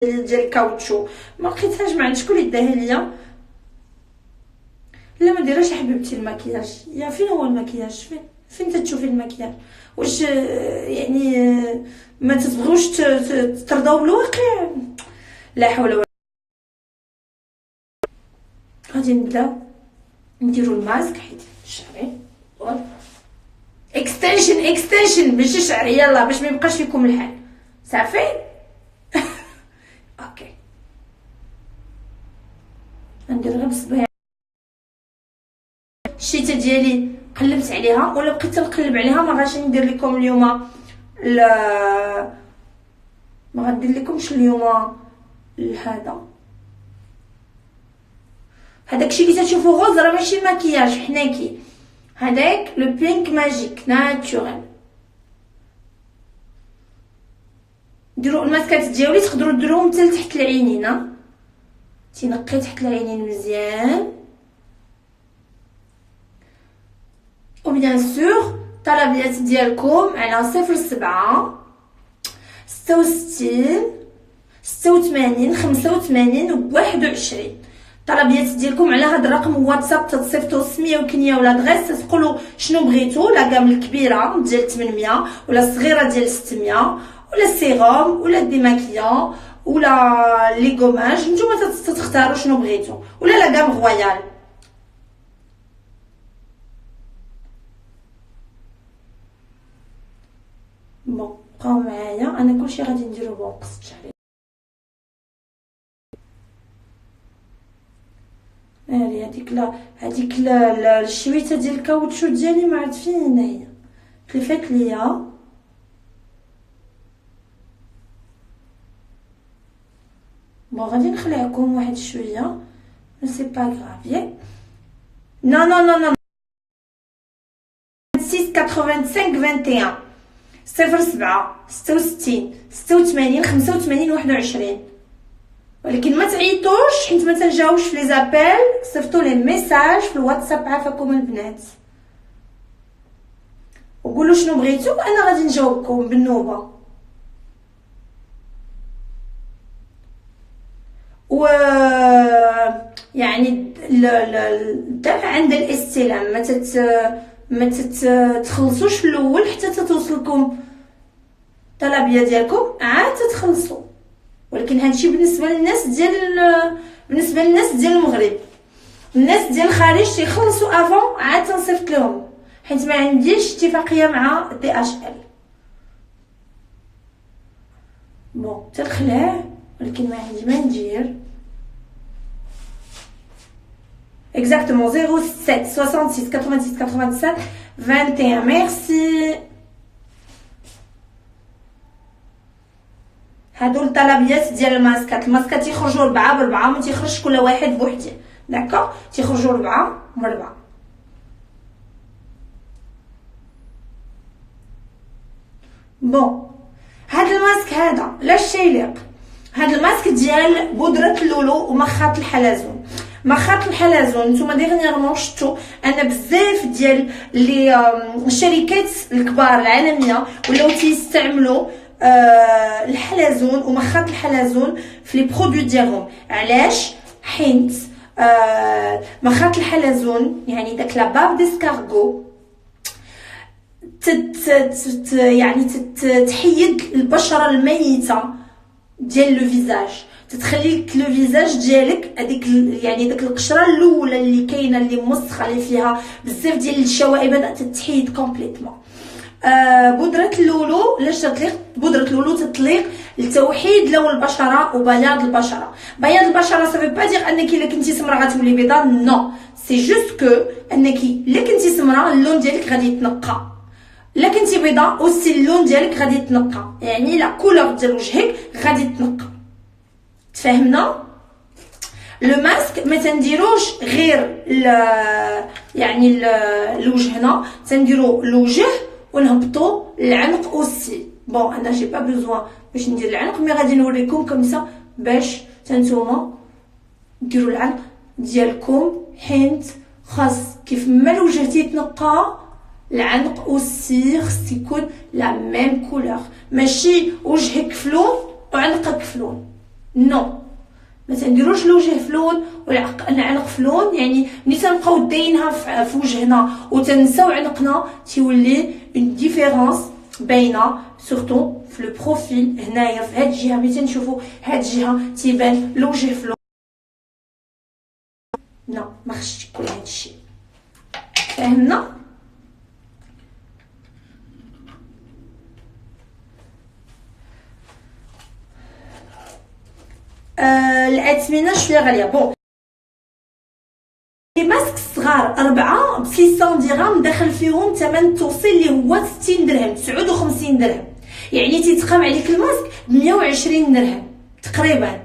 ديال الكاوتشو ما لقيتهاش، ما عند شكون اللي داها ليا. لا ما ديرهاش حبيبتي المكياج. يا فين هو المكياج؟ فين تتشوفي المكياج؟ واش يعني ما تتبغوش ترضاو بالواقع؟ لا حول ولا. غادي نبداو نديرو الماسك حيت شعري اكستنشن ماشي شعري. يلا باش ما يبقاش فيكم الحال صافي. اوكي ندير غير بالصباع. الشيته ديالي قلبت عليها ولا بقيت نقلب عليها. ما غاديش ندير لكم اليوم ما غندير لكمش اليوم هذاك الشيء اللي تشوفوا غوز راه ماشي مكياج حناكي. هذاك لو بينك ماجيك ناتورال. ديروا الماسكات ديالي تقدروا ديروهم حتى لتحت العينين. تنقي تحت العينين مزيان. وبيان سور طلبيات ديالكم على 07 66 86 85 و 21. طلبيات ديالكم على هذا الرقم واتساب تتصيفطوا السميه وكنيه ولا دغيس تقولوا شنو بغيتوا. لا كام الكبيره ديال 800 ولا الصغيره ديال 600 ولا سيروم ولا ديماكيون ولا لي غوماج. نتوما تختاروا شنو بغيتوا ولا لا كام رويال. بون بقاو معايا انا كلشي غادي نديرو بوقت شعري. هذيك الشويته ديال الكاوتشو ديالي ما عرفت فين هي تلفات ليا. بون غادي نخلعكم واحد شويه سي با غراف. ياك نو نو نو نو 6 85 21 07 66 86 85 21. ولكن ما تعيطوش حيت ما تنجاوبش في لي زابيل. صيفطوا لي ميساج في الواتساب. عافاكم البنات وقولوا شنو بغيتو انا غادي نجاوبكم بالنوبه. و يعني الدفع عند الاستلام ما تتخلصوش في الاول حتى توصلكم الطلبيه ديالكم عاد تتخلصوا. ولكن هادشي بالنسبه للناس ديال المغرب. الناس ديال الخارج تيخلصوا افون عاد تنصيفط لهم حيت ما عنديش اتفاقيه مع دي اش ال. بون تنخلع ولكن ما عندي ما ندير اكزاكتومون 07 66 86 87 21. ميرسي. هادو الطلبيات ديال الماسكات تيخرجوا 4 ب4 ما تيخرجش كل واحد بوحديه. داكوغ تيخرجوا 4 ب4. بون هاد الماسك هذا لا شيليق. هاد الماسك ديال بودره اللولو ومخاط الحلزون. مخاط الحلزون نتوما ديغنيغمون شفتوا ان بزاف ديال لي الشركات الكبار العالميه ولاو تيستعملوا الحلزون ومخاط الحلزون في لي برودوي ديالهم. علاش؟ حيت مخاط الحلزون يعني داك لا باب ديسكارغو يعني تحيد البشره الميته ديال لو فيزاج. تتخلي لك لو فيزاج ديالك هذيك يعني داك القشره الاولى اللي كاينه اللي مسخه اللي فيها بزاف ديال الشوائب بدات تتحيد كومبليتمون. بودره اللولو لاش تطليق؟ بودره اللولو تطليق لتوحيد لون البشره وبياض البشره. بياض البشره سافي با دير انك الا كنتي سمراء غتولي بيضاء. نو سي جوست كو انك الا كنتي سمراء اللون ديالك غادي يتنقى. الا كنتي بيضاء اوسي اللون ديالك غادي يتنقى. يعني لا كولور ديال وجهك غادي تنقى. تفهمنا؟ لو ماسك ما تنديروش غير يعني لوجهنا تنديرو الوجه ونهبطوا العنق اوسي. بون انا جي با بوزوان باش ندير العنق مي غادي نوريكم كمسا باش نتوما ديروا العنق ديالكم حيت خاص كيف ما الوجه تيتنقى العنق اوسي خص يكون لا ميم كولور. ماشي وجهك فلون وعنقك فلون. نو، ما تنديروش الوجه في لون والعنق في لون. يعني ملي تنبقاو داينها في وجهنا وتنساو عنقنا تيولي اون ديفيرونس باينه، سورتو في لو بروفيل هنايا في هاد الجهه. ملي تنشوفوا هاد الجهه تيبان الوجه في لون. نو، ما خصش يكون هاد الشيء، فهمنا؟ الأثمنة شويه غاليه. بون لي ماسك صغار 4 ب 600 درهم، داخل فيهم ثمن التوصيل اللي هو 60 درهم 59 درهم. يعني تيتقام عليك الماسك ب 120 درهم تقريبا.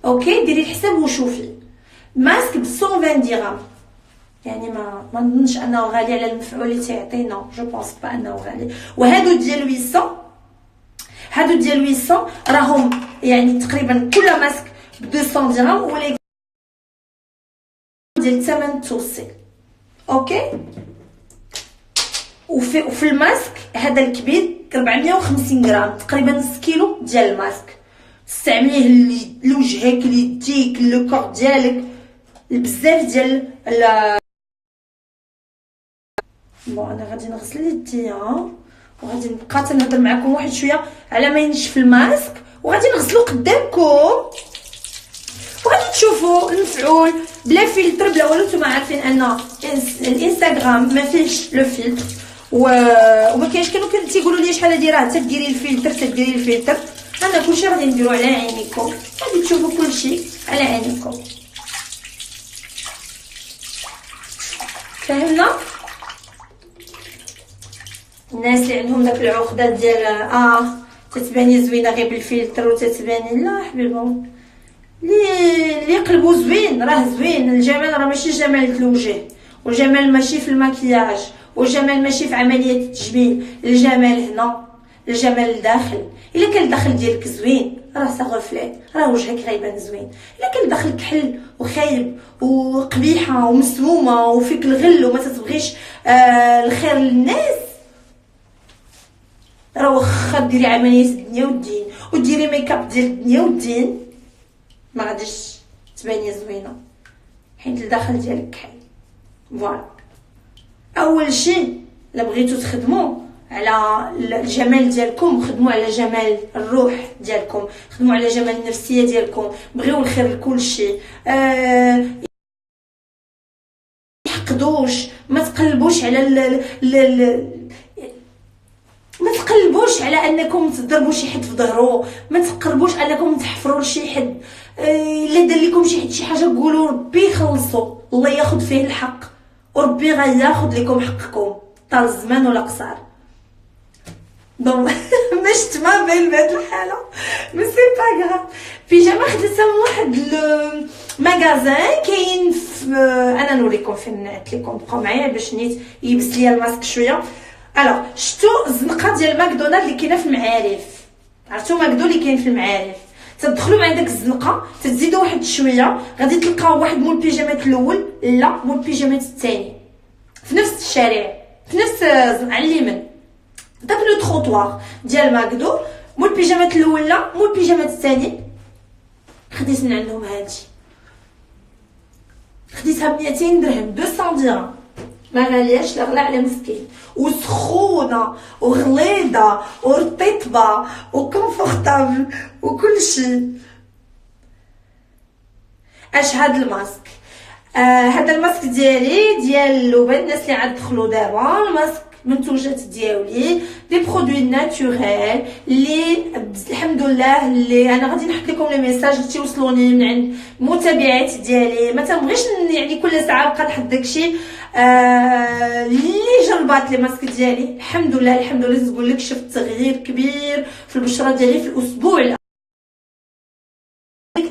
اوكي، ديري الحساب وشوفي. ماسك ب 120 درهم، يعني ما نظنش انه غالي على المفعول اللي تيعطينا، جو بونس با انه غالي. وهادو ديال 800، هادو ديال 800 راهم يعني تقريبا كل ماسك ب 200 درهم، ولكن ديال ثمن التوصيل. اوكي، وفي الماسك هذا الكبير 450 غرام، تقريبا نص كيلو ديال الماسك. تستعمليه لوجهك، ليديك، لو كور ديالك، بزاف ديال بون انا غادي نغسل يدي وغادي نبقى تنهضر معكم واحد شويه على ما ينشف الماسك، وغادي نغسلو قدامكم وغادي تشوفوا المفعول بلا فلتر بلا والو. نتوما عارفين ان الانستغرام ما فيهش لو فلتر، وما كاينش. كانوا تيقولوا لي شحال هادي راه تديري الفلتر تديري الفلتر. انا كلشي غادي نديرو على عينيكم، غادي تشوفوا كلشي على عينيكم، فهمنا؟ الناس اللي عندهم داك العقده ديال تتباني زوينه غير بالفلتر وتتباني، لا حبيبهم، اللي قلبو زوين راه زوين. الجمال راه ماشي جمال الوجه، والجمال ماشي في المكياج، والجمال ماشي في عمليه التجميل. الجمال هنا، الجمال الداخل. الا كان الداخل ديالك زوين راه ساغفلي، راه وجهك غيبان زوين. الا كان الداخل كحل وخايب وقبيحه ومسمومه وفيك الغل وما تتبغيش الخير للناس، راه واخا ديري عمليه الدنيا والدين وديري ميكاب ديال الدنيا والدين ما غاديش تباني زوينه، حيت الداخل ديالك كحل. فوالا، اول شيء الا بغيتو تخدموا على الجمال ديالكم، خدموا على جمال الروح ديالكم، خدموا على جمال النفسيه ديالكم، بغيو الخير لكل شيء. تحقدوش، ما تقلبوش على ما تقلبوش على انكم تضربوا شي حد في ظهره، ما تقربوش انكم تحفروا لشي حد. الا دار لكم شي حد شي حاجه قولوا ربي يخلصوا، الله ياخذ فيه الحق، وربي غياخذ لكم حقكم طال الزمان ولا قصار. دونك مشت ما بين بهاد الحاله، مي سي با غراف. بيجاما خديتها من واحد ماغازان كاين في انا نوريكم فين نعت لكم، بقاو معايا باش نيت يبس ليا الماسك شويه. الوغ شفتو الزنقه ديال ماكدونالد اللي كاينه في المعارف، عرفتو ماكدو اللي كاين في المعارف، تدخلوا مع داك الزنقه تزيدوا واحد شويه غادي تلقاو واحد مول البيجامات الاول لا مول البيجامات الثاني في نفس الشارع، في نفس على اليمين داك لو تروطوار ديال ماكدو. مول البيجامات الاول لا مول البيجامات الثاني. خديت من عندهم هادي، خديتها ب 200 درهم 200 درهم، ما غالياش لا غلا على مسكين، وسخونه وغليظه ورطيبه وكونفورطابل وكل شيء. اش هاد الماسك؟ هذا الماسك ديالي ديال اللبن. الناس اللي عاد دخلوا دابا الماسك منتوجات ديالي دي برودوي ناتوريل اللي الحمد لله اللي انا غادي نحط لكم لي ميساج اللي تيوصلوني من عند المتابعات ديالي. ما تنبغيش يعني كل ساعه نبقى نحط داكشي اللي جربات لي ماسك ديالي. الحمد لله الحمد لله نقول لك شفت تغيير كبير في البشره ديالي في الاسبوع الاول.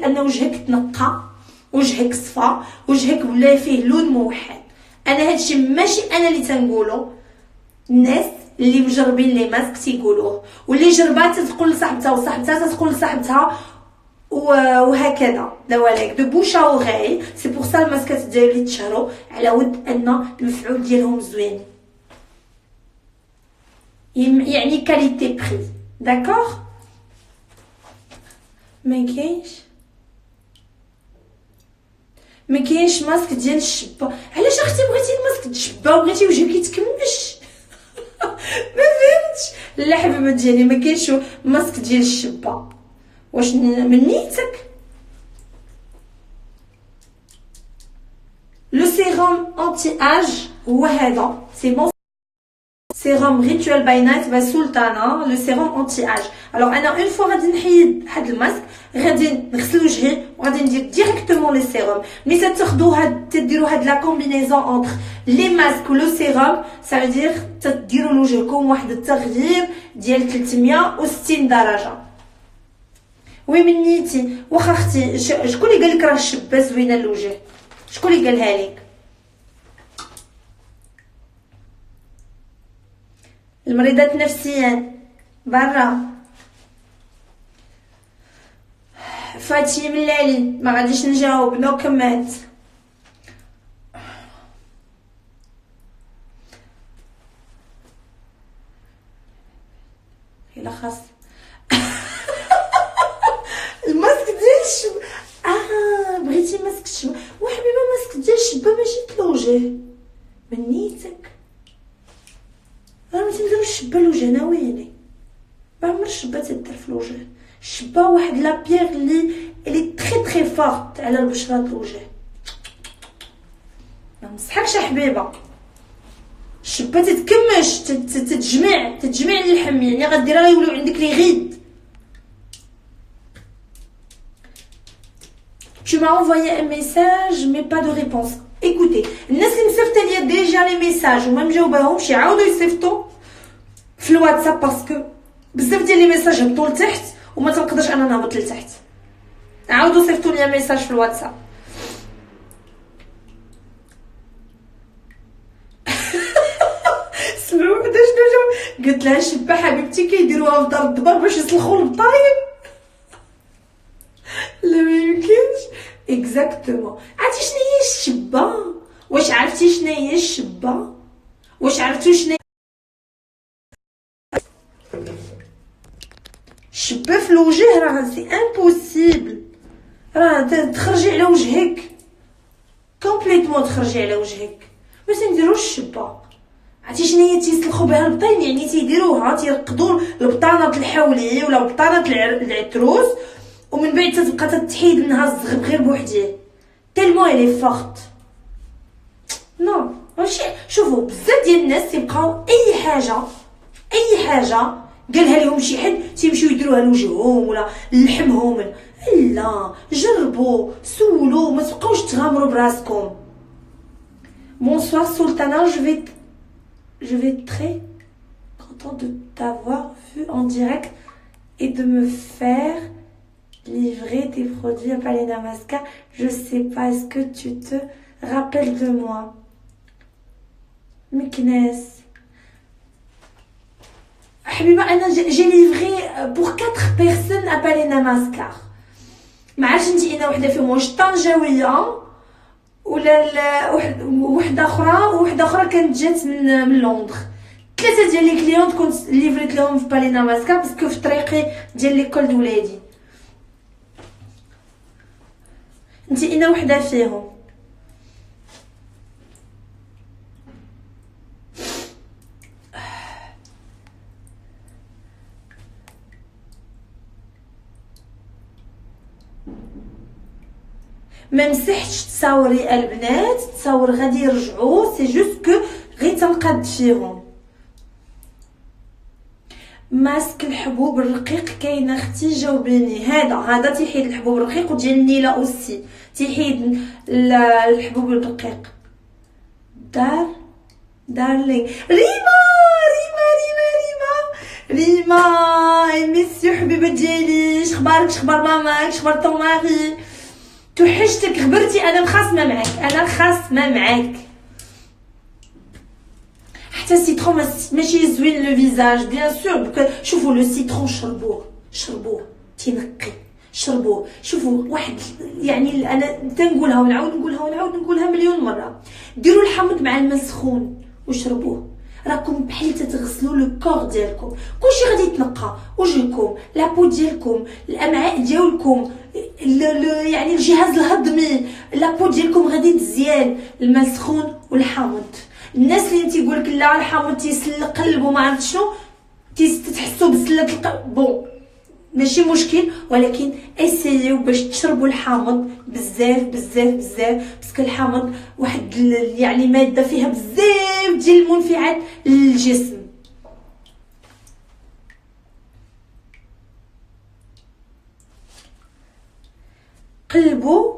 ان وجهك تنقى، وجهك صفى، وجهك ولا فيه لون موحد. انا هادشي ماشي انا اللي تنقولو، الناس اللي مجربين لي ماسك تيقولوه، واللي جربات تقول لصاحبتها وصاحبتها تقول لصاحبتها وهكذا. دواليك دو بوش او غاي. سي بور سا الماسكات ديالي تشهروا على ود ان المفعول ديالهم زوين، يعني كاليتي بري. داكوغ ما كاينش ماسك ديال الشبه. علاش اختي بغيتي الماسك ديال الشبه وبغيتي وجهك يتكمش؟ ما فهمتش. لا حبيبه ديالي ما كاينش ماسك ديال الشبه. واش من نيتك؟ لو سيروم انتي اج هو هذا، سي بون. سيروم ريتوال باي نايت باي سلطانه، لو سيروم انتي اج. الوغ انا اون فوا غادي نحيد هاد الماسك، غادي نغسل وجهي وغادي ندير ديريكتومون لي سيروم. مي تاخدو هاد تديروا هاد لا كومبينيزون اونتر لي ماسك ولو سيروم، سا فيدير تديروا لوجهكم واحد التغيير ديال 360 درجه. وي من نيتي. واخا اختي شكون اللي قال لك راه الشبه زوينه للوجه؟ شكون اللي قالها لك؟ المريضات نفسيا برا. فاتي من لالي ما غاديش نجاوب، نو كمات. الا خاص الماسك ديال الشبه. بغيتي ماسك الشبه وحبيبه، ماسك ديال الشبه ماشي لوجه. من نيتك راه ما تنديروش الشبه لوجه، ناويني ما عمر الشبه تدير في الوجه. الشبه واحد لا بيير اللي تري فورت على البشره د الوجه. ما نصحكش حبيبه، الشبه تتكمش، تتجمع اللحم، يعني غديرها يوليو عندك لي غيد. Tu m'as envoyé un message mais pas de réponse. Écoutez, الناس اللي مصيفطه ليا ديجا لي ميساج وما مجاوباهمش يعاودوا يصيفطوا في الواتساب، باسكو بزاف ديال لي ميساج هبطوا لتحت وما تنقدرش انا نهبط لتحت. عاودوا صيفطوا ليا ميساج في الواتساب. سمعوا وحده شنو قلت لها؟ الشبه حبيبتي كيديروها في دار الدبر باش يسلخوا البطايل. لا ما يمكنش. اكزاكتومون. عرفتي شنو هي الشبه؟ واش عرفتي شنو هي الشبه؟ واش عرفتوا شنو الشبه في الوجه؟ راه سي امبوسيبل، راه تخرجي على وجهك كومبليتمون، تخرجي على وجهك. ما تنديروش الشبه. عرفتي شنو هي؟ تيسلخوا بها البطين، يعني تيديروها تيرقدوا البطانه الحولي ولا بطانه العتروس، ومن بعد تتبقى تتحيد منها الزغب غير بوحديه تالمو الي فورت. نو ماشي. شوفوا بزاف ديال الناس تيبقاو اي حاجه قالها لهم شي حد تيمشيو يديروها لوجههم ولا لحمهم. لا، جربوا، سولوا، ما تبقاوش تغامروا براسكم. Bonsoir Sultana, je vais très content de t'avoir vu en direct et de me faire livrer tes produits à Palais Namaskar. Je sais pas, est-ce que tu te rappelles de moi? Meknes. حبيبه انا جي ليفري بور 4 بيرسون ا بالي نماسكار. ما عرفتش انت انا وحده فيهم واش طنجاويه ولا وحده اخرى كانت جات من لندن. 3 ديال لي كليونط كنت ليفريت لهم في بالي نماسكار باسكو في طريقي ديال ليكول دولادي. انت انا وحده فيهم. ما مسحتش تصاوري البنات، تصاور غادي يرجعوا، سي جوست كو غير تنقاد فيهم. ماسك الحبوب الرقيق كاين اختي؟ جاوبيني. هذا تيحيد الحبوب الرقيق، وديال النيله اوسي تيحيد الحبوب الرقيق. دارلينغ ريما ميسيو حبيبه ديالي، شخبارك؟ شخبار ماماك؟ شخبار طون ماري؟ توحشتك، خبرتي انا خاصمه معاك. حتى السيترون ماشي زوين لو فيزاج بيان سور. شوفوا لو سيترون شربوه تينقي، شربوه. شوفوا واحد يعني انا تنقولها ونعاود نقولها مليون مره، ديروا الحامض مع الماء سخون وشربوه، راكم بحال تتغسلوا لو كور ديالكم، كلشي غادي يتنقى، وجهكم، لابو ديالكم، الامعاء ديالكم، يعني الجهاز الهضمي، لابو ديالكم غادي تزيان. الماء سخون والحامض. الناس اللي تيقول لك لا الحامض تيسل القلب وما عرفت شنو، تحسوا بسله القلب، بون ماشي مشكل، ولكن اسيو باش تشربوا الحامض بزاف بزاف بزاف، باسكو الحامض واحد يعني ماده فيها بزاف ديال المنفعات للجسم. قلبوا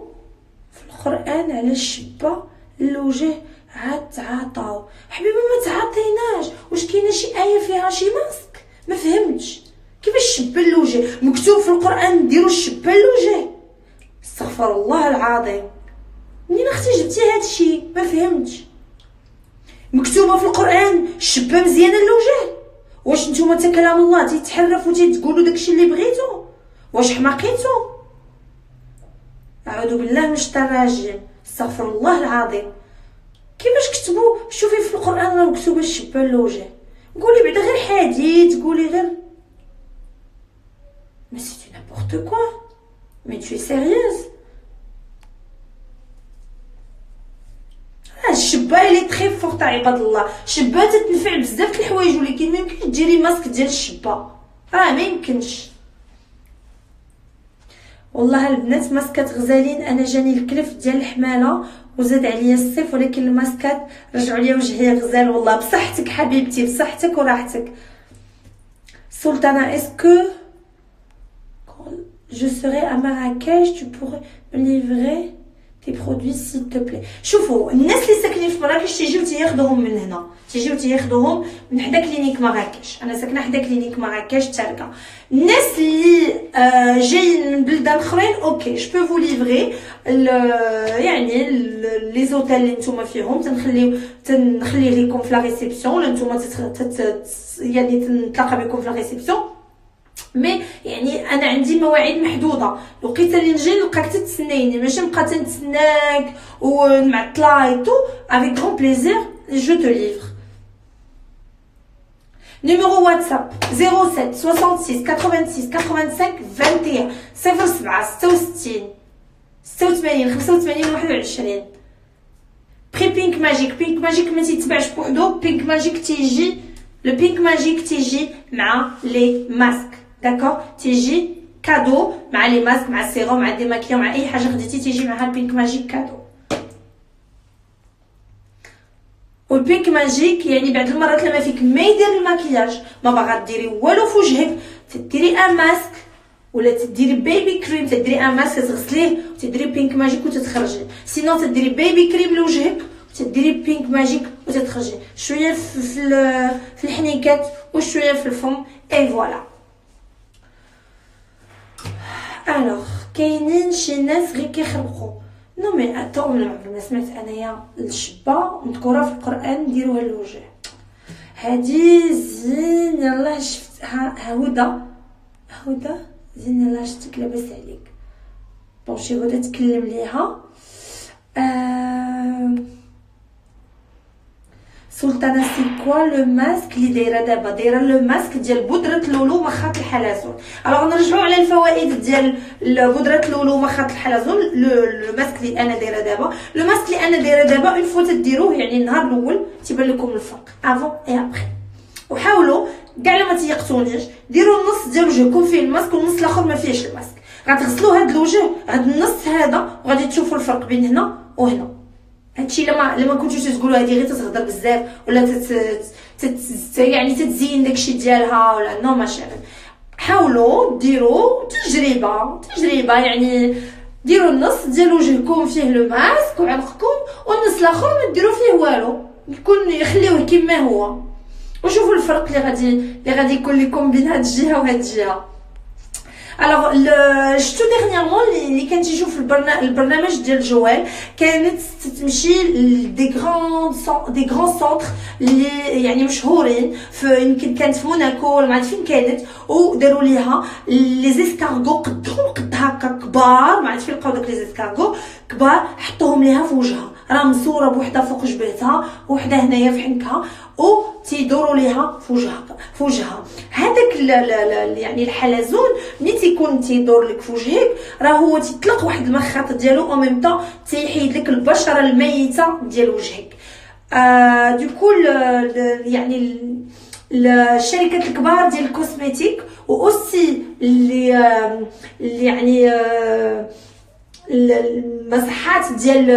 في القران على الشبه الوجه عاد تعاطاو. حبيبي ما تعاطيناش، واش كاينه شي ايه فيها شي ماسك؟ ما فهمتش كيفاش شبه الوجه مكتوب في القران ديروا الشبه الوجه؟ استغفر الله العظيم، منين اختي جبتي هادشي؟ ما فهمتش. مكتوبه في القران شبه مزيانه الوجه، واش نتوما تا كلام الله تيتحرف وتقولوا داكشي اللي بغيتو؟ واش حماقيتو؟ اعوذ بالله من الشيطان الرجيم، استغفر الله العظيم. كيفاش كتبوا؟ شوفي في القران راه مكتوبه الشبه الوجه، قولي بعدا غير حديث، قولي غير mais c'est du n'importe quoi. Mais tu es sérieuse? الشبه اللي تري فورت عباد الله، الشبه تتنفع بزاف د الحوايج، ولكن ما يمكنش ديري ماسك ديال الشبه، ما يمكنش. والله البنات ماسكات غزالين، انا جاني الكلف ديال الحماله وزاد عليا الصيف، ولكن الماسكات رجعوا لي وجهي غزال والله. بصحتك حبيبتي، بصحتك وراحتك. سلطانه اسكو je serai à Marrakech, tu pourrais me livrer tes produits s'il te plaît. شوفوا الناس اللي ساكنين في مراكش تيجيو تياخذوهم من هنا، تيجيو تياخذوهم من حدا كلينيك مراكش. انا ساكنه حدا كلينيك مراكش تالكا. الناس اللي جايين من بلدان اخرين اوكي جو بو فو ليفري يعني لي زوتيل اللي نتوما فيهم، تنخليه لكم في لا ريسبسيون، ولا نتوما يعني تنتلاقى بكم في لا ريسبسيون. مي يعني انا عندي مواعيد محدوده، لقيت اللي نجي نلقاك تتسنايني، ماشي نبقى تنتسناك ومعطله اي تو. افيك غون بليزير جو تو ليفر. نيميرو واتساب 07 66 86 85 21 07 66 86 85 21. بري بينك ماجيك. بينك ماجيك ما تيتباعش بوحدو، بينك ماجيك تيجي لو بينك ماجيك تيجي مع لي ماسك، داكور، تيجي كادو مع لي ماسك، مع السيروم، مع الديماكيون، مع اي حاجه خديتي تيجي معها البينك ماجيك كادو. والبينك ماجيك يعني بعض المرات لما فيك ما يدير الماكياج، ما باغا ديري والو في وجهك، تديري ان ماسك ولا تديري بيبي كريم، تديري ان ماسك تغسليه وتديري بينك ماجيك وتتخرجي. سينو تديري بيبي كريم لوجهك وتديري بينك ماجيك وتتخرجي، شويه في الحنيكات وشويه في الفم، اي فوالا. الوغ كاينين شي ناس غير كيخربقوا. نو مي اتون، ما سمعت انايا الشبه مذكوره في القران ديروها للوجه، هادي زين. يلاه شفت هدى زين، يلاه شفتك لاباس عليك. بون شي هدى تكلم ليها. سلطانه سي كوا لو ماسك اللي دايره دابا؟ دايره لو ماسك ديال بودره لولو مخاط الحلزون. الوغ نرجعوا على الفوائد ديال بودره لولو مخاط الحلزون. لو ماسك اللي انا دايره دابا، لو ماسك اللي انا دايره دابا اون فوا تديروه يعني النهار الاول تيبان لكم الفرق افون اي ابري. وحاولوا كاع لما تيقتونيش ديروا النص ديال وجهكم فيه الماسك والنص الاخر ما فيهش الماسك. غتغسلوا هاد الوجه، هاد النص هذا، وغادي تشوفوا الفرق بين هنا وهنا. هادشي لما كنتوش تقولوا هادي غير تتهضر بزاف ولا يعني تتزين داكشي ديالها ولا نو ماشي. حاولوا ديروا تجربه يعني ديروا النص ديال وجهكم فيه لو ماسك وعنقكم، والنص الاخر ما ديروا فيه والو، يكون يخليوه كما هو، وشوفوا الفرق اللي غادي يكون لكم بين هاد الجهه وهاد الجهه. الوغ شفتو ديرنييرمون اللي كان تيشوف البرنامج ديال جوال، كانت تمشي دي غران سونتر اللي يعني مشهورين، في يمكن كانت في موناكو ولا ما عرفت فين كانت، وداروا ليها لي زيسكارغو قد هكا كبار، ما عرفت فين لقاو داك لي زيسكارغو كبار، حطوهم ليها في وجهها. راه مسوره بوحده فوق جبهتها وحده هنايا في حنكها و تيدوروا ليها في وجهها. هذاك يعني الحلزون ملي تيكون تيدور لك في وجهك راه هو تيطلق واحد المخاط ديالو او ميم طون تيحيد لك البشره الميته ديال وجهك. دوكو يعني الشركات الكبار ديال الكوسميتيك و اوسي اللي يعني المساحات ديال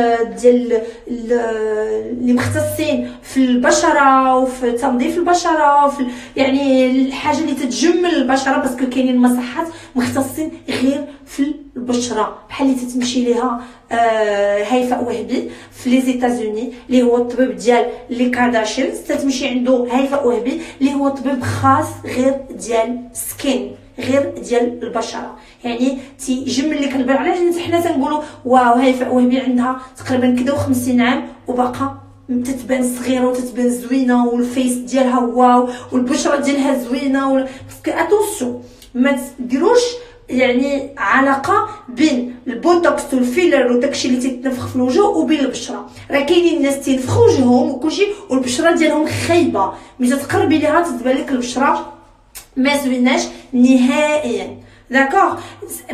اللي مختصين في البشره وفي تنظيف البشره وفي يعني الحاجه اللي تتجمل البشره، باسكو كاينين مساحات مختصين غير في البشره بحال اللي تتمشي ليها هيفاء وهبي في لي زيتازوني اللي هو الطبيب ديال لي كارداشيانز، تتمشي عنده هيفاء وهبي اللي هو طبيب خاص غير ديال سكين، غير ديال البشره، يعني تيجمل لك البشره. علاش حنا تنقولوا واو هيفاء وهبي عندها تقريبا كدا 50 عام وباقا تتبان صغيره وتتبان زوينه والفيس ديالها واو والبشره ديالها زوينه باسكو اتونسيون ما تديروش يعني علاقه بين البوتوكس والفيلر وداكشي اللي تيتنفخ في الوجه وبين البشره. راه كاينين الناس تينفخوا وجههم وكلشي والبشره ديالهم خايبه، ملي تقربي ليها تتبان لك البشره ما زويناش نهائيا. داكوغ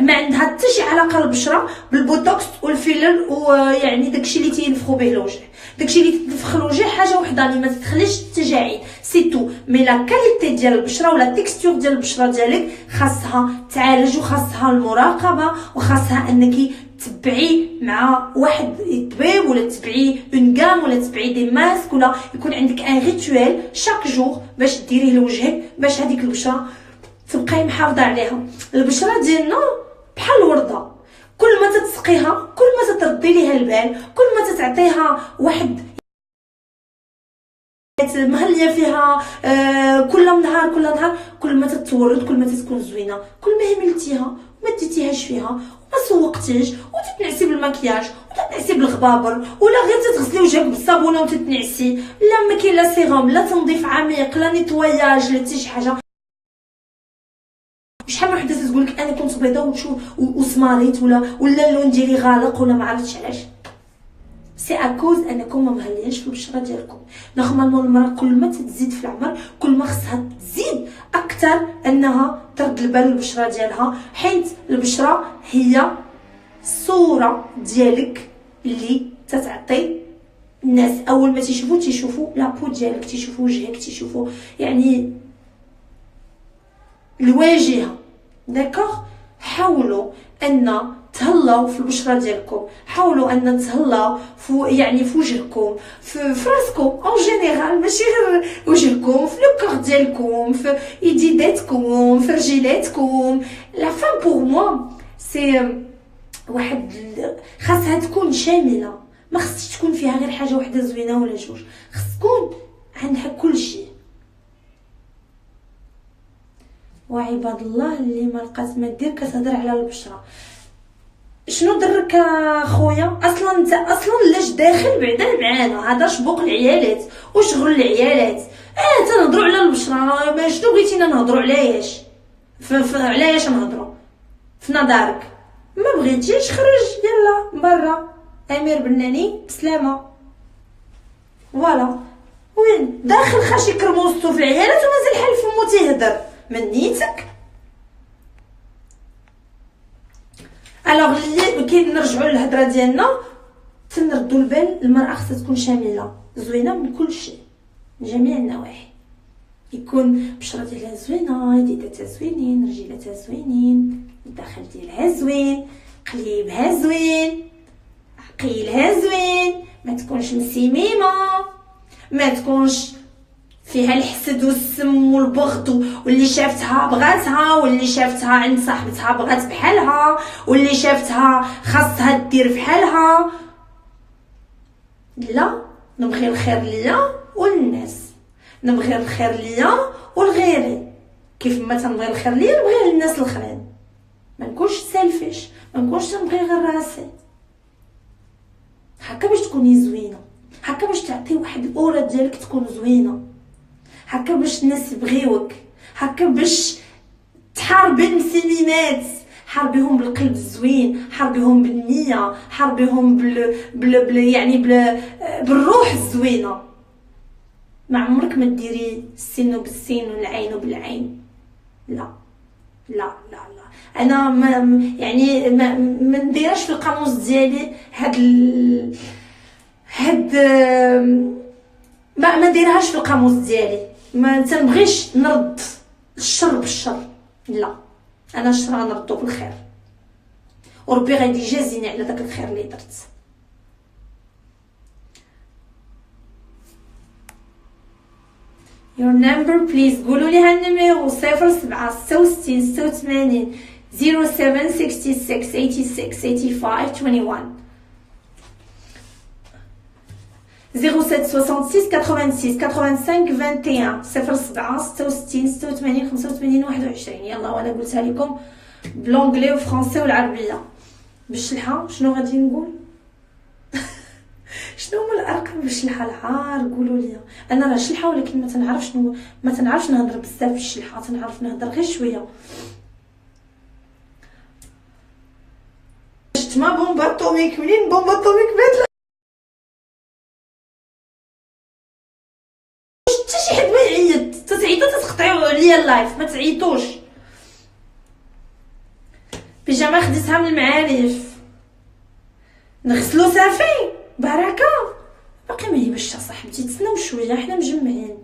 ما عندها حتى شي علاقه البشره بالبوتوكس والفيلر ويعني داكشي اللي تينفخوا به الوجه. داكشي اللي تنفخ الوجه حاجه وحده اللي ما تتخليش التجاعيد سي تو، مي لا كاليتي ديال البشره ولا تيكستور ديال البشره ديالك خاصها تعالج وخاصها المراقبه وخاصها انك تبعي مع واحد طبيب ولا تبعي اون غام ولا تبعي دي ماسك ولا يكون عندك ان ريتوال شاك جور باش ديريه لوجهك باش هذيك البشره تبقاي محافظه عليها. البشره ديالنا بحال الورده، كل ما تتسقيها كل ما تتردي ليها البال، كل ما تتعطيها واحد مهليه فيها كل نهار كل ما تتورد كل ما تكون زوينه. كل ما هملتيها وما ديتيهاش فيها وما سوقتيش وتتنعسي بالمكياج وتتنعسي بالغبابر ولا غير تتغسلي وجهك بالصابونه وتتنعسي، لا ما كاين لا سيروم لا تنظيف عميق لا نيطواياج لا حتى شي حاجه. شحال من وحده تقول لك انا كنت بيضاء وسماريت ولا اللون ديالي غالق ولا ما عرفتش علاش، سي اكوز انكم ما مهلينش في البشره ديالكم. نورمالمون المراه كل ما تزيد في العمر كل ما خصها تزيد اكثر انها ترد البال للبشره ديالها، حيت البشره هي الصوره ديالك اللي تتعطي الناس اول ما تيشوفوا لابو ديالك، تيشوفوا وجهك، تيشوفوا يعني الواجهه. داكوغ حاولوا ان تهلاو في البشره ديالكم، حاولوا ان تهلاو في وجهكم في راسكم اون جينيرال، ماشي غير وجهكم، في لو كور ديالكم، في يديداتكم، في رجيلاتكم. لا فام بور موا سي واحد خاصها تكون شامله، ما خصش تكون فيها غير حاجه وحده زوينه ولا جوج، خص تكون عندها كل شيء. وعباد الله اللي ما لقات ما دير كتهضر على البشره. شنو ضرك خويا اصلا؟ انت اصلا لاش داخل بعدا معانا؟ هذا شبوق العيالات وشغل العيالات. تنهضروا على البشره، ما شنو بغيتينا نهضروا علياش؟ علاش نهضروا في نظرك؟ ما بغيتيش خرج يلا برا امير بناني بسلامه. فوالا وين داخل خاشي كرموستو في العيالات ومازال حال فمو تيهضر من نيتك. الوغ اللي كاين نرجعوا للهضره ديالنا تنردوا البال. المراه خصها تكون شامله زوينه من كل شيء من جميع النواحي، يكون بشرة ديالها زوينه، يديداتها زوينين، رجيلاتها زوينين، الداخل ديالها زوين، قليبها زوين، عقيلها زوين، ما تكونش مسيميمه، ما تكونش فيها الحسد والسم والبغض، واللي شافتها بغاتها، واللي شافتها عند صاحبتها بغات بحالها، واللي شافتها خاصها دير بحالها. لا، نبغي الخير ليا وللناس، نبغي الخير ليا ولغيري، كيف ما تنبغي الخير ليا نبغي للناس الاخرين، ما نكونش سيلفيش، ما نكونش تنبغي غير راسي. هكا باش تكوني زوينه، هكا باش تعطي واحد الاورا ديالك تكون زوينه، هكا باش الناس يبغيوك، هكا باش تحاربي المسلمات، حاربيهم بالقلب الزوين، حاربيهم بالنيه، حاربيهم يعني بالروح الزوينه. ما عمرك ما ديري السين بالسين والعين بالعين، لا لا لا لا. انا ما يعني ما نديرش في القاموس ديالي هاد ما ديرهاش في القاموس ديالي. ما تنبغيش نرد الشر بالشر، لا، انا الشر غنردو بالخير، وربي غادي يجازيني على داك الخير اللي درت. your number please. قولوا لي هالنيميرو 07 66 86 07 66 86 85 21 07 66 86 85 21 07 66 86 85 21. يلا وانا قلتها لكم بلونجلي وفرنسي والعربيه. بالشلحه شنو غادي نقول؟ شنو هما الارقام بالشلحه العار؟ قولوا لي. انا راه شلحه ولكن ما تنعرفش نهضر بزاف بالشلحه، تنعرف نهضر غير شويه. شفت ما بومبا اتوميك؟ منين بومبا اتوميك بات؟ حتى شي حد ما يعيط، تتعيطوا تتقطعوا عليا اللايف، ما تعيطوش. بيجامه خديتها من المعارف، نغسلو صافي بركه. باقي ما يبش صاحبتي، تسناو شويه حنا مجمعين.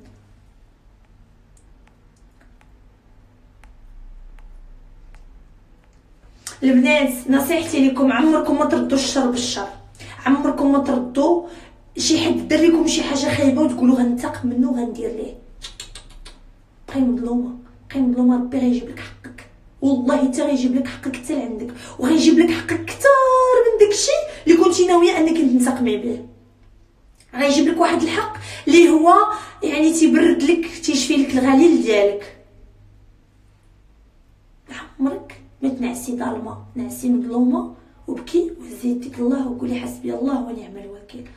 البنات نصيحتي لكم، عمركم ما تردوا الشر بالشر، عمركم ما تردوا شي حد دار لكم شي حاجه خايبه وتقولوا غنتقم منه وغندير ليه. بقاي مظلومه، بقاي مظلومه، ربي غيجيب لك حقك، والله حتى غيجيب لك حقك حتى لعندك، وغيجيب لك حقك كثار من داكشي اللي كنتي ناويه انك تنتقمي به. غيجيب لك واحد الحق اللي هو يعني تيبرد لك، تيشفي لك الغليل ديالك. عمرك ما تنعسي ظالمه، نعسي مظلومه وبكي وهزي يديك الله وقولي حسبي الله ونعم الوكيل.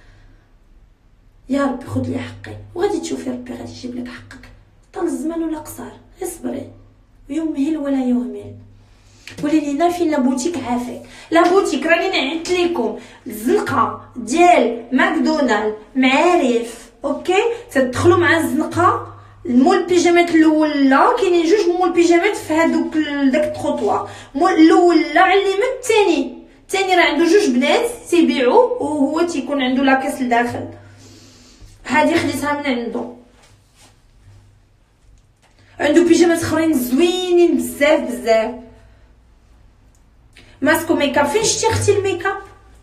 يا ربي خذ لي حقي، وغادي تشوفي ربي غادي يجيب لك حقك، طال الزمان ولا قصار، اصبري ويمهل ولا يهمل. ولينا فين لابوتيك عافاك، لابوتيك راني نعت لكم الزنقه ديال ماكدونالد معارف، اوكي؟ تدخلوا مع الزنقه مول البيجامات الاول، لا كاينين جوج مول البيجامات في هذوك داك التروطوار، مول الاول لا علمت، الثاني راه عنده جوج بنات تيبيعوا وهو تيكون عنده لاكاس لداخل. هذه خديتها من عنده بيجامات اخرين زوينين بزاف. ماسكو ميكاب، فين شتي اختي الميكاب؟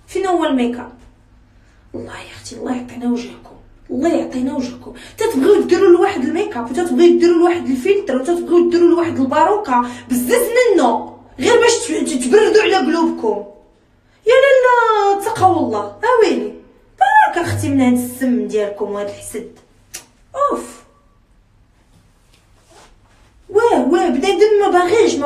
فين هو الميكاب؟ الله يا اختي الله يعطينا وجهكم، الله يعطينا وجهكم. تتبغيو ديروا لواحد الميكاب وتتبغيو ديروا لواحد الفلتر وتتبغيو ديروا لواحد الباروكه بزز منه غير باش تبردوا على قلوبكم. يا لالا تقوا الله، اويلي برك اختي من هاد السم ديالكم وهاد الحسد. اوف واه بنادم ما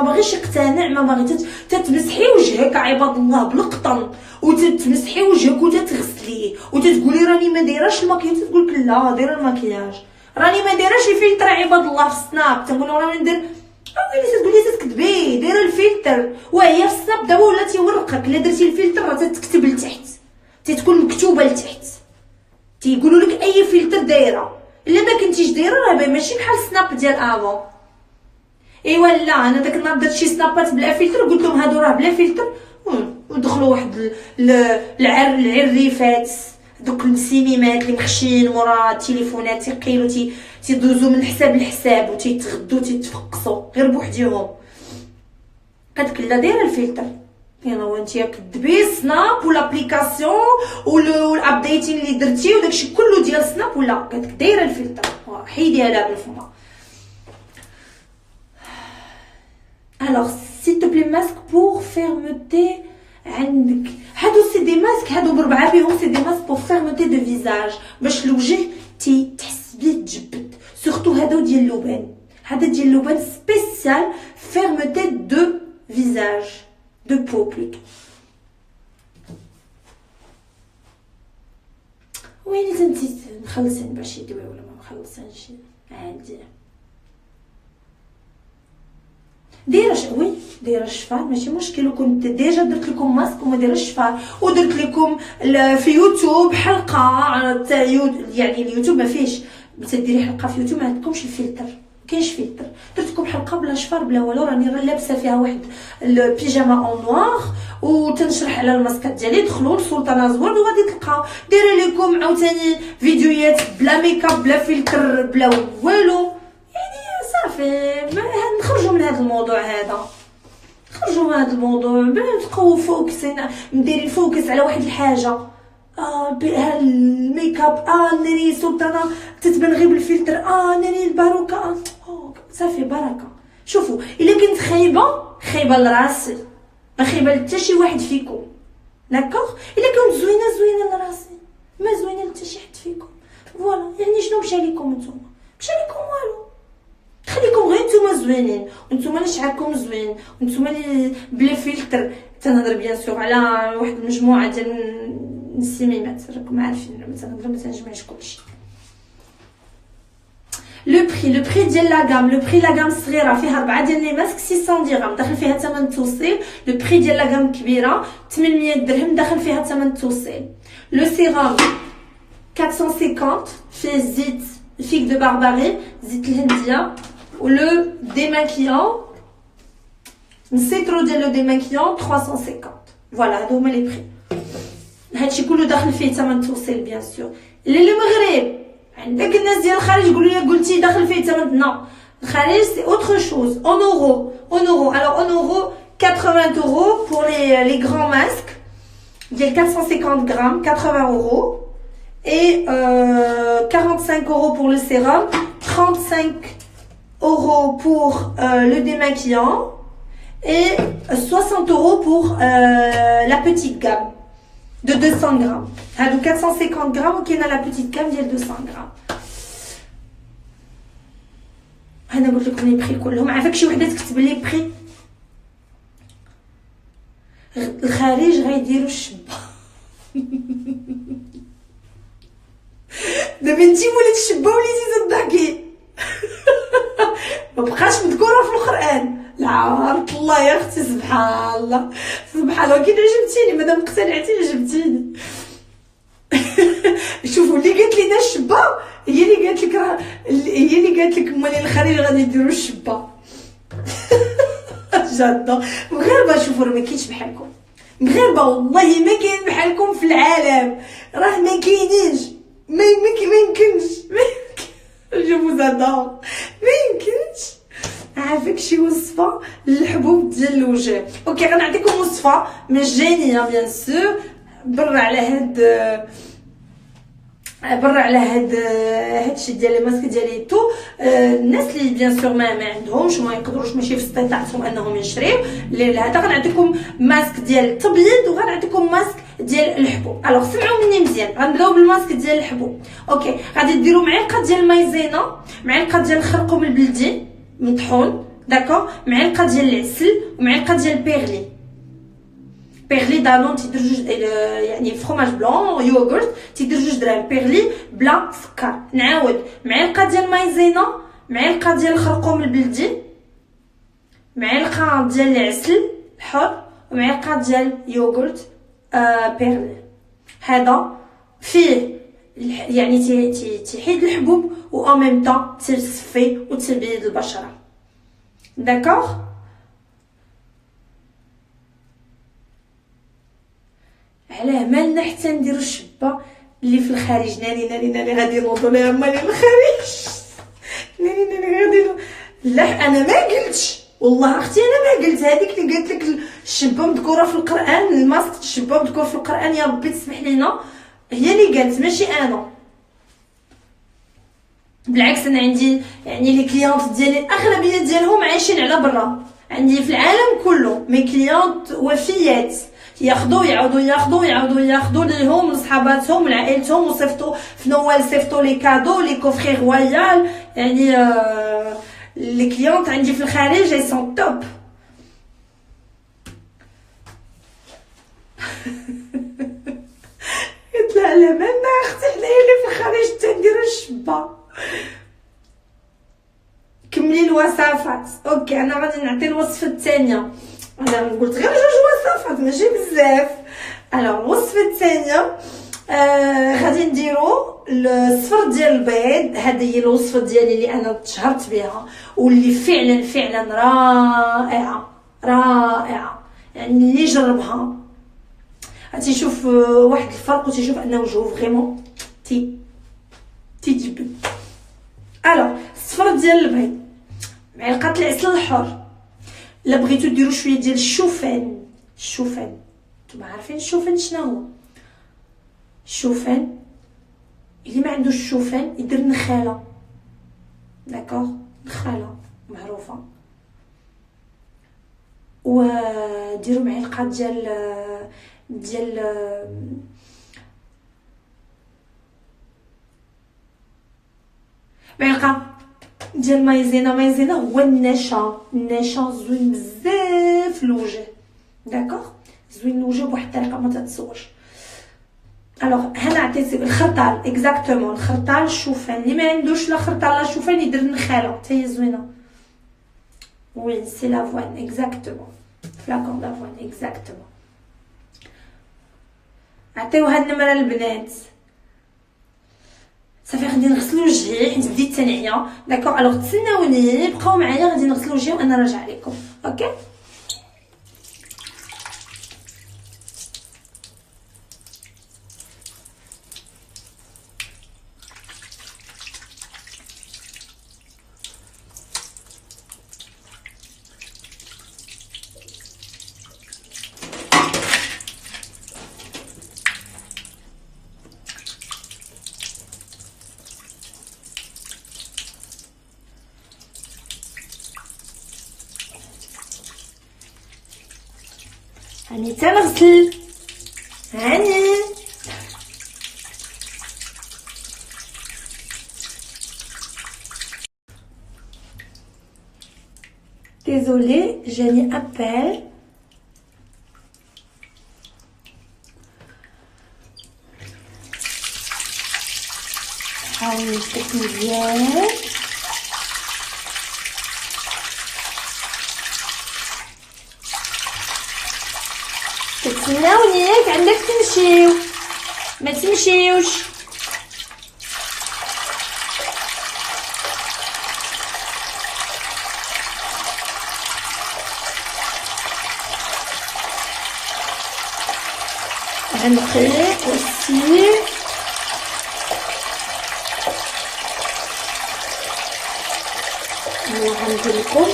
باغيش يقتنع، ما باغي تتمسحي وجهك عباد الله بالقطن، وتتمسحي وجهك وتتغسليه وتتقولي راني ما دايراش المكياج، تقول لك لا دايره المكياج، راني ما دايراش الفلتر عباد الله في السناب، تنقولوا راني ندير، اويلي تقولي تكذبي دايره الفلتر، وهي في السناب دابا ولا تيورقك الا درتي الفلتر راه تتكتب لتحت، تتكون مكتوبه لتحت، تيقولوا لك اي فلتر دايره، الا ما كنتيش دايره راه ماشي بحال السناب ديال افون. ايوا لا انا داك النهار درت شي سنابات بلا فلتر، قلت لهم هادو راه بلا فلتر، ودخلوا واحد العريفات دوك المسيميمات اللي مخشين مورا التليفونات تيقيلوا تيدوزوا من حساب لحساب وتيتغدوا تيتفقصوا غير بوحديهم. قالك لا دايره الفلتر، يلا وانتيا كدبي سناب والابليكاسيون والابديتين اللي درتي وداكشي كله ديال سناب، ولا قالك دايره الفلتر حيديها لها بالفما. Alors s'il te plaît masque pour fermeté عندك هادو سي دي ماسك، هادو بربعه بيهم، سي دي ماسك pour fermeté de visage باش الوجه تحس بيه تجبد، سورتو هادو ديال اللبان، هذا ديال اللبان سبيسيال fermeté de visage de peau plutôt. وين نسيت نخلصين باش يدوي ولا ما مخلصينش عادي. وي دايره الشفار ماشي مشكل. وكنت ديجا درت لكم ماسك وما دايره الشفار، ودرت لكم في يوتيوب حلقه يعني اليوتيوب ما فيهش تديري حلقه في يوتيوب ما عندكمش الفلتر، كاينش فلتر. درت لكم حلقه بلا شفار بلا والو، راني لابسه فيها واحد البيجاما اون نوار وتنشرح على الماسكات ديالي. دخلوا لسلطانه زوار وغادي تلقاو. دايره لكم عاوتاني فيديوهات بلا ميكاب بلا فلتر بلا والو، يعني صافي نخرجوا من هذا الموضوع هذا، خرجوا من هذا الموضوع. بقاو فوكسين مديرين فوكس على واحد الحاجه. الميكاب ناري سلطانه تتبان غير بالفلتر، ناري الباروكه صافي بركه. شوفوا الا كنت خايبه لراسي، ما خايبه لحتى شي واحد فيكم، داكوغ. الا كنت زوينه لراسي، ما زوينه لحتى شي حد فيكم. فوالا يعني شنو مشى لكم نتوما؟ مشى لكم والو. خليكم غير نتوما زوينين، ونتوما اللي شعركم زوين، ونتوما اللي بلا فلتر. تنهضر بيان سور على واحد المجموعه ديال السيميمات، راكم عارفين ما تنجمعش كلشي. لو بري ديال لاغام، لو بري لاغام صغيره فيها 4 ديال لي ماسك 600 درهم داخل فيها ثمن التوصيل. لو بري ديال لاغام كبيره 800 درهم داخل فيها ثمن التوصيل. لو سيرام 450 فيه زيت فيك دو بارباري زيت الهنديه. ولو ديماكيون نسيترو ديال لو ديماكيون 350. فوالا هادو هما لي بري. هادشي كله داخل فيه ثمن التوصيل بيان سور. المغرب عندك الناس ديال الخارج يقولوا لي قلتي داخل فيه ثمن، نو الخارج سي اوتر شوز. اون اورو alors en euros 80 euros pour les grands masques ديال 450 grammes 80 euros et 45 euros pour le sérum, 35 euros pour le démaquillant et 60 euros pour la petite gamme de 200 grammes. هادو 450 grammes وكاينه لا بيتيت gamme ديال 200 grammes. انا قلت لكم لي بري كلهم. عافاك شي وحده تكتب لي بري الخارج غيديروا الشبه. دابا انتي وليتي الشبه وليتي تضحكي. ما بقاش مذكوره في القران. لا عبارك الله يا اختي، سبحان الله سبحان الله. كي عجبتيني مادام اقتنعتي عجبتيني. شوفوا اللي قالت لينا الشبه هي اللي قالت لك هي اللي قالت لك مالين الخارج غادي يديروا الشبه. جاده مغاربه. شوفوا راه ما كاينش بحالكم مغاربه، والله ما كاين بحالكم في العالم، راه ما كاينينش. ما يمكنش جو زادور ما يمكنش. عافاك شي وصفه للحبوب ديال الوجه. اوكي غنعطيكم وصفه مجانيه بيان سور برا على هادشي ديال لي ماسك ديالي تو. الناس اللي بيان سور ما عندهمش وما يقدروش ماشي في استطاعتهم انهم يشريو هذا، غنعطيكم ماسك ديال التبييض وغنعطيكم ماسك ديال الحبوب. الوغ سمعوا مني مزيان. غنبداو بالماسك ديال الحبوب. اوكي غادي ديروا معلقه ديال المايزينا، معلقه ديال الخرقوم البلدي مطحون، داكوغ، معلقه ديال العسل ومعلقه ديال البيغلي. بيغلي دانون تيدير جوج يعني فروماج بلون يوغورت تيدير جوج دراهم. بيغلي بلا سكر. نعاود معلقه ديال مايزينا، معلقه ديال الخرقوم البلدي، معلقه ديال العسل الحر ومعلقه ديال يوغورت بيغلي. هذا فيه يعني تيحيد الحبوب و ان ميم طون تيصفي وتبيض البشره، داكوغ. علاه مالنا حتى نديرو الشبه اللي في الخارج. ناري غادي نوضو ليها مالي الخارج. ناري غادي لا انا ما قلتش والله اختي، انا ما قلت. هذيك اللي قالت لك الشبه مذكوره في القران، الماسك الشبه مذكور في القران، يا ربي تسمح لينا، هي اللي قالت ماشي انا. بالعكس انا عندي يعني لي كليونط ديالي الاغلبيه ديالهم عايشين على برا، عندي في العالم كله مي كليونط وفيات ياخذوا يعاودوا ليهم لصحاباتهم ولعائلتهم، وصيفطوا في نوال صيفطوا لي كادو لي كوفري رويال. يعني لي كليونط عندي في الخارج اي سون توب. قلت لها لا مالنا اختي حنايا اللي في الخارج تنديروا الشبه. كملي الوصفات. اوكي انا غادي نعطي الوصفه الثانيه. انا قلت غير جوج وصفات ماشي بزاف. الوغ الوصفه الثانيه غادي نديرو الصفر ديال البيض. هذه هي الوصفه ديالي اللي انا تشهرت بها واللي فعلا فعلا رائعه رائعه. يعني اللي جربها غادي يشوف واحد الفرق وتيشوف انه وجهه فريمون تيجبد. الوغ الصفر ديال البيض، معلقه العسل الحر، الا بغيتو ديروا شويه ديال الشوفان. الشوفان نتوما عارفين الشوفان شنو هو؟ الشوفان اللي ما عندوش الشوفان يدير نخاله. داكوغ، نخاله معروفه. وديروا معلقه ديال معلقه ديال مايزينا هو النشا زوين بزاف الوجه. داكوغ، زوين الوجه بواحد الطريقه ما تتصورش. الوغ هنا عطيت الخرطال اكزاكتومون، الخرطال الشوفان. اللي ما عندوش لا خرطال لا شوفان يدير النخاله حتى هي زوينه. وي سي لافوان اكزاكتومون، فلاكون دافوان اكزاكتومون. عطيو هاد النمره للبنات. صافي غادي نغسل وجهي حيت بديت تنعيا. داكوغ، الوغ تسناوني بقاو معايا غادي نغسل وجهي وانا راجعه لكم. اوكي هاني تنغسل. هاني ديزولي جاني ابل. حاولي نشوف مزيان. تسناوني ياك عندك تمشيو ما تمشيوش. غنقلي aussi. انا غندير لكم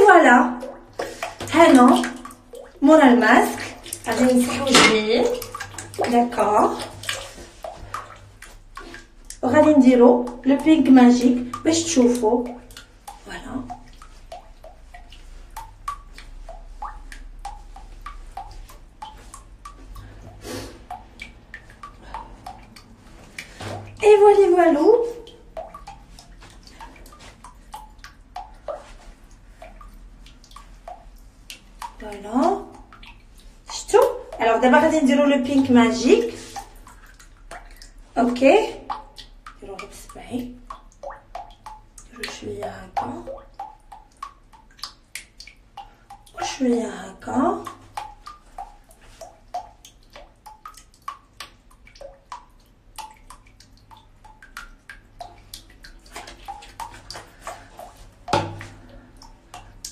فوالا. هنا مورا الماسك غادي نمسح وجهي. داكوغ، وغادي نديرو لو بينك ماجيك باش تشوفوا. فوالا اي فولي فوالو. فوالا شفتوا؟ الوغ دابا غادي نديرو لو بينك ماجيك. اوكي نديروه بصبعي، نديرو شويه هكا وشويه هكا.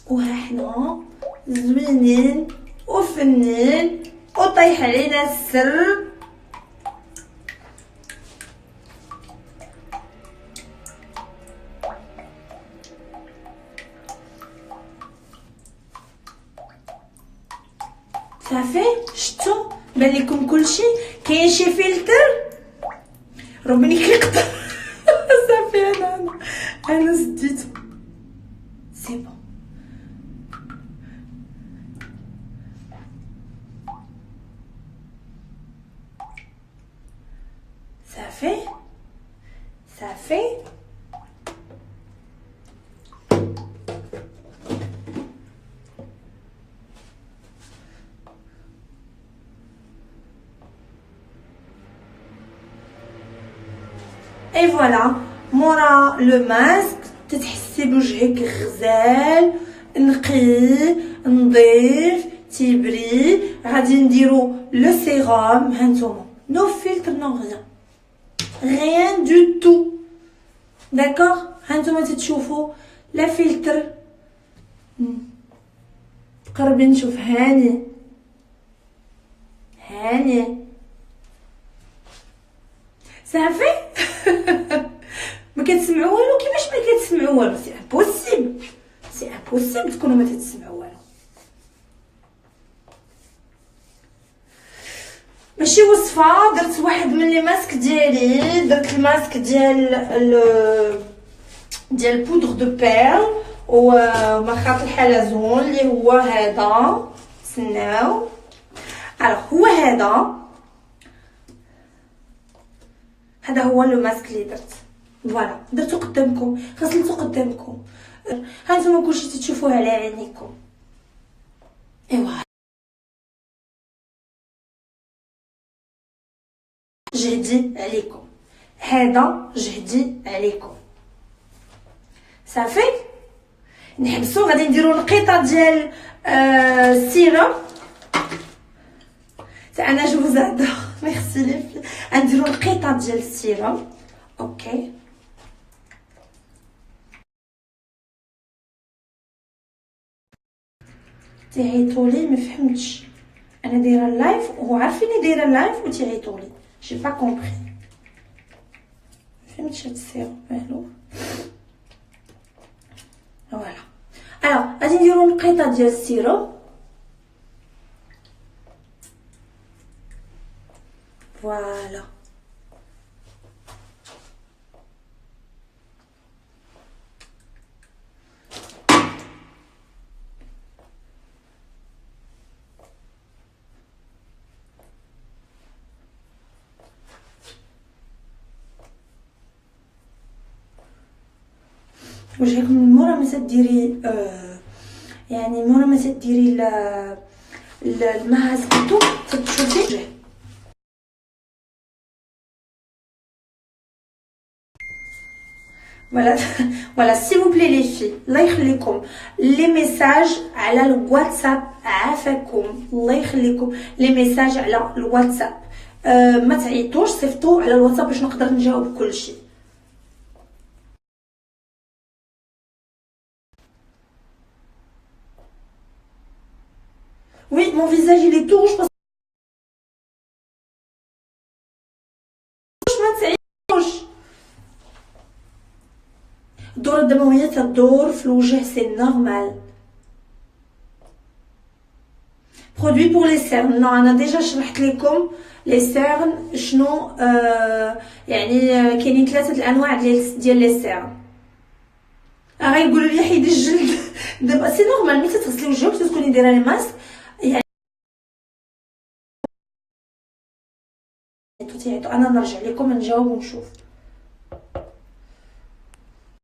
وها حنا زوينين وفنين وطيح علينا السر. صافي شفتوا بان لكم كلشي. كاين شي فلتر ربني كيقطر. صافي انا سديتو سي بون. صافي اي فوالا. مورا لو ماسك تتحسي بوجهك غزال نقي نظيف تيبري. غادي نديرو لو سيروم. هانتوما نو فلتر نو rien du tout. d'accord. هانتوما تتشوفوا لا فلتر. قربي نشوف. هاني صافي. ما كتسمعوا والو. كيفاش ما كتسمعوا والو؟ سي امبوسيبل، سي امبوسيبل تكونوا ما تسمعوا والو. ماشي وصفه. درت واحد من لي ماسك ديالي. درت الماسك ديال بودر دو بيرل ومخاط الحلزون اللي هو هذا. تسناو. هو هذا هو لو ماسك اللي درت. فوالا درتو قدامكم، غسلتو قدامكم. هانتوما كلشي تتشوفوه على عينيكم. ايوا جهدي عليكم. هذا جهدي عليكم. صافي. نحبسو. غادي نديرو نقيطه ديال السيرم. انا جو زادور ميرسي لي في. غنديرو نقيطه ديال السيرم. اوكي. تيعيطولي ما فهمتش. انا دايره اللايف وعارفيني دايره اللايف وتيعيطولي. جي با كومبري. فهمتش هاد السيرم مالو. فوالا. غادي نديرو نقيطه ديال السيرم. فوالا. وجهك من مورا ما تديري يعني مورا ما تديري الماسك تشوفي وجهك. فوالا سي فو بلي لي في. الله يخليكم لي ميساج على الواتساب. عافاكم الله يخليكم لي ميساج على الواتساب. ما تعيطوش، صيفطوا على الواتساب باش نقدر نجاوب كلشي. Oui, mon visage il est tout rouge parce que ما تعيطوش. الدورة الدموية تدور في الوجه سي نورمال. برودوي بور لي سيرن. نو انا ديجا شرحت لكم لي سيرن شنو. يعني كاينين 3 الانواع ديال لي سيرن. غايقولوا لي حيدي الجلد. دابا سي نورمال ملي تغسلي وجهك تكوني دايره لي ماسك. يعني انا نرجع لكم نجاوب ونشوف.